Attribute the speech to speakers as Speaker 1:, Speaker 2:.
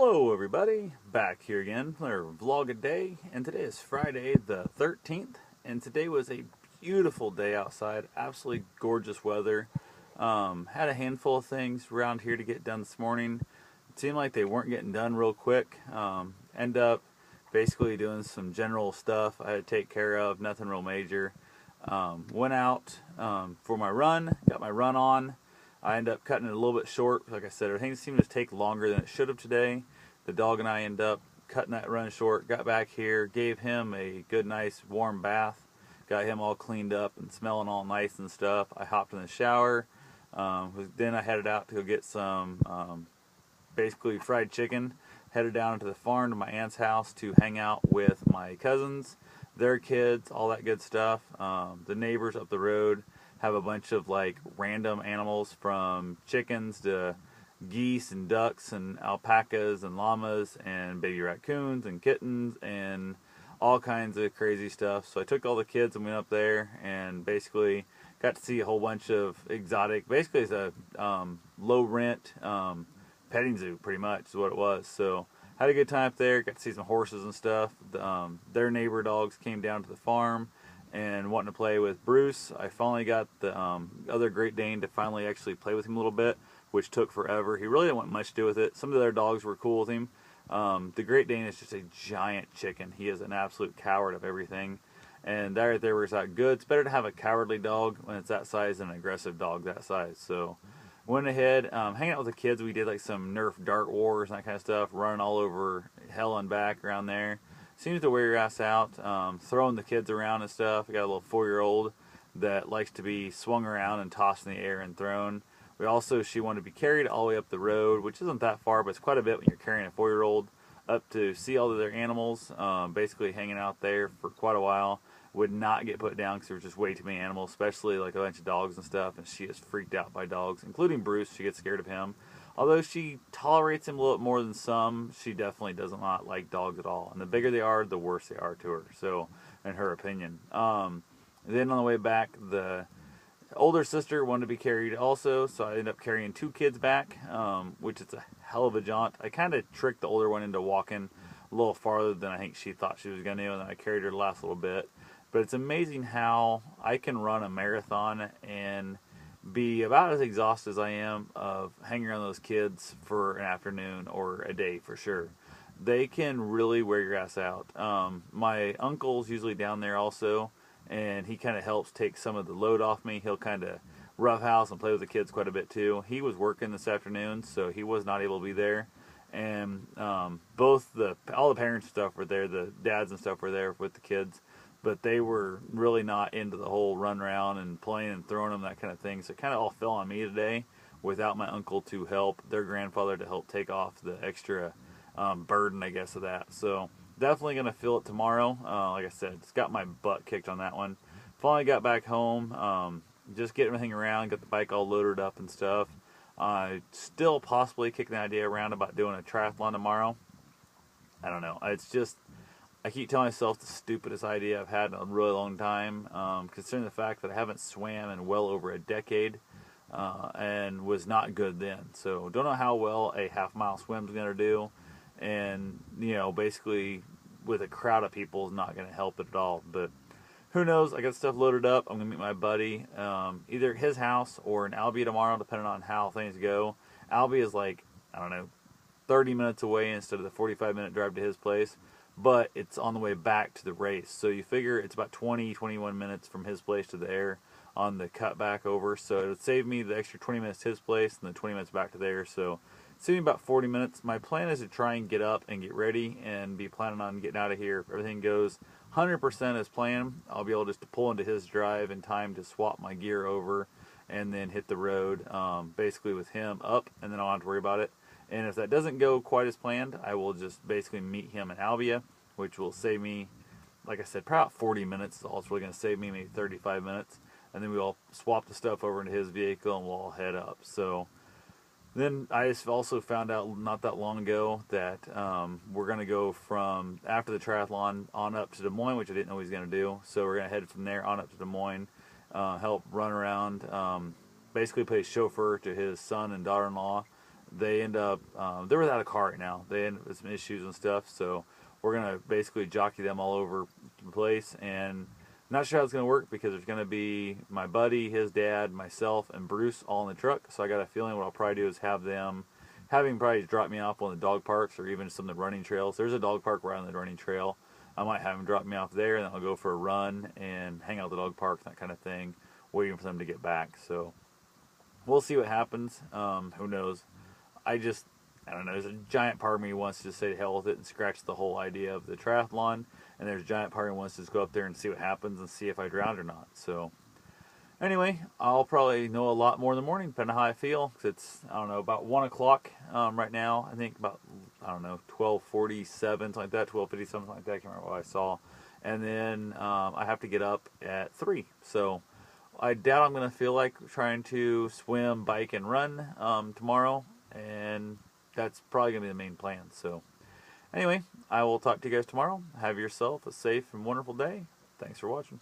Speaker 1: Hello everybody, back here again for another vlog a day, and today is Friday the 13th, and today was a beautiful day outside, absolutely gorgeous weather. Had a handful of things around here to get done this morning. It seemed like they weren't getting done real quick. End up basically doing some general stuff I had to take care of, nothing real major. Went out for my run, got my run on. I ended up cutting it a little bit short. Like I said, everything seemed to take longer than it should have today. The dog and I ended up cutting that run short, got back here, gave him a good, nice, warm bath, got him all cleaned up and smelling all nice and stuff. I hopped in the shower. Then I headed out to go get some basically fried chicken. Headed down to the farm to my aunt's house to hang out with my cousins, their kids, all that good stuff. The neighbors up the road have a bunch of like random animals, from chickens to geese and ducks and alpacas and llamas and baby raccoons and kittens and all kinds of crazy stuff. So I took all the kids and went up there and basically got to see a whole bunch of exotic, basically it's a low rent petting zoo pretty much is what it was. So had a good time up there, got to see some horses and stuff. Their neighbor dogs came down to the farm and wanting to play with Bruce. I finally got the other Great Dane to finally actually play with him a little bit, which took forever. He really didn't want much to do with it. Some of the other dogs were cool with him. The Great Dane is just a giant chicken. He is an absolute coward of everything. And that right there works out good. It's better to have a cowardly dog when it's that size than an aggressive dog that size. So went ahead, hanging out with the kids. We did like some Nerf dart wars and that kind of stuff, running all over hell and back around there. Seems to wear your ass out, throwing the kids around and stuff. I got a little 4-year-old that likes to be swung around and tossed in the air and thrown. She wanted to be carried all the way up the road, which isn't that far, but it's quite a bit when you're carrying a 4-year-old up to see all of their animals, basically hanging out there for quite a while. Would not get put down because there was just way too many animals, especially like a bunch of dogs and stuff, and she is freaked out by dogs, including Bruce. She gets scared of him. Although she tolerates him a little more than some, she definitely does not like dogs at all. And the bigger they are, the worse they are to her, so in her opinion. Then on the way back, the older sister wanted to be carried also, so I ended up carrying 2 kids back, which is a hell of a jaunt. I kind of tricked the older one into walking a little farther than I think she thought she was going to, and then I carried her the last little bit. But it's amazing how I can run a marathon and be about as exhausted as I am of hanging around those kids for an afternoon or a day for sure. They can really wear your ass out. My uncle's usually down there also, and he kind of helps take some of the load off me. He'll kind of roughhouse and play with the kids quite a bit too. He was working this afternoon, so he was not able to be there. And all the parents and stuff were there, the dads and stuff were there with the kids, but they were really not into the whole run around and playing and throwing them, that kind of thing. So it kind of all fell on me today without my uncle to help, their grandfather to help take off the extra burden, I guess, of that. So definitely going to feel it tomorrow. Like I said, it's got my butt kicked on that one. Finally got back home, just getting everything around, got the bike all loaded up and stuff. Still possibly kicking the idea around about doing a triathlon tomorrow. I don't know. It's just, I keep telling myself the stupidest idea I've had in a really long time, considering the fact that I haven't swam in well over a decade, and was not good then. So don't know how well a half-mile swim is going to do, and, basically with a crowd of people is not going to help it at all. But who knows? I got stuff loaded up. I'm going to meet my buddy, either at his house or in Albia tomorrow, depending on how things go. Albia is like, I don't know, 30 minutes away instead of the 45-minute drive to his place. But it's on the way back to the race. So you figure it's about 21 minutes from his place to there on the cut back over. So it would save me the extra 20 minutes to his place and the 20 minutes back to there. So save me about 40 minutes. My plan is to try and get up and get ready and be planning on getting out of here. If everything goes 100% as planned, I'll be able just to pull into his drive in time to swap my gear over and then hit the road, basically with him up, and then I don't have to worry about it. And if that doesn't go quite as planned, I will just basically meet him in Albia, which will save me, like I said, probably about 40 minutes. All it's really going to save me maybe 35 minutes. And then we'll swap the stuff over into his vehicle and we'll all head up. So then I just also found out not that long ago that we're going to go from after the triathlon on up to Des Moines, which I didn't know he was going to do. So we're going to head from there on up to Des Moines, help run around, basically play chauffeur to his son and daughter-in-law they end up they're without a car right now. They end up with some issues and stuff, so we're gonna basically jockey them all over the place. And not sure how it's gonna work because there's gonna be my buddy, his dad, myself, and Bruce all in the truck. So I got a feeling what I'll probably do is have him probably drop me off on the dog parks or even some of the running trails. There's a dog park right on the running trail. I might have him drop me off there, and then I'll go for a run and hang out at the dog park, that kind of thing, waiting for them to get back. So we'll see what happens. Who knows? I don't know. There's a giant part of me who wants to say to hell with it and scratch the whole idea of the triathlon, and there's a giant part of me who wants to just go up there and see what happens and see if I drown or not. So anyway, I'll probably know a lot more in the morning, depending on how I feel. 'Cause it's, I don't know, about 1 o'clock right now. I think about, I don't know, 12:47, something like that, 12:50, something like that. I can't remember what I saw. And then I have to get up at 3. So I doubt I'm going to feel like trying to swim, bike, and run tomorrow. And that's probably going to be the main plan. So anyway, I will talk to you guys tomorrow. Have yourself a safe and wonderful day. Thanks for watching.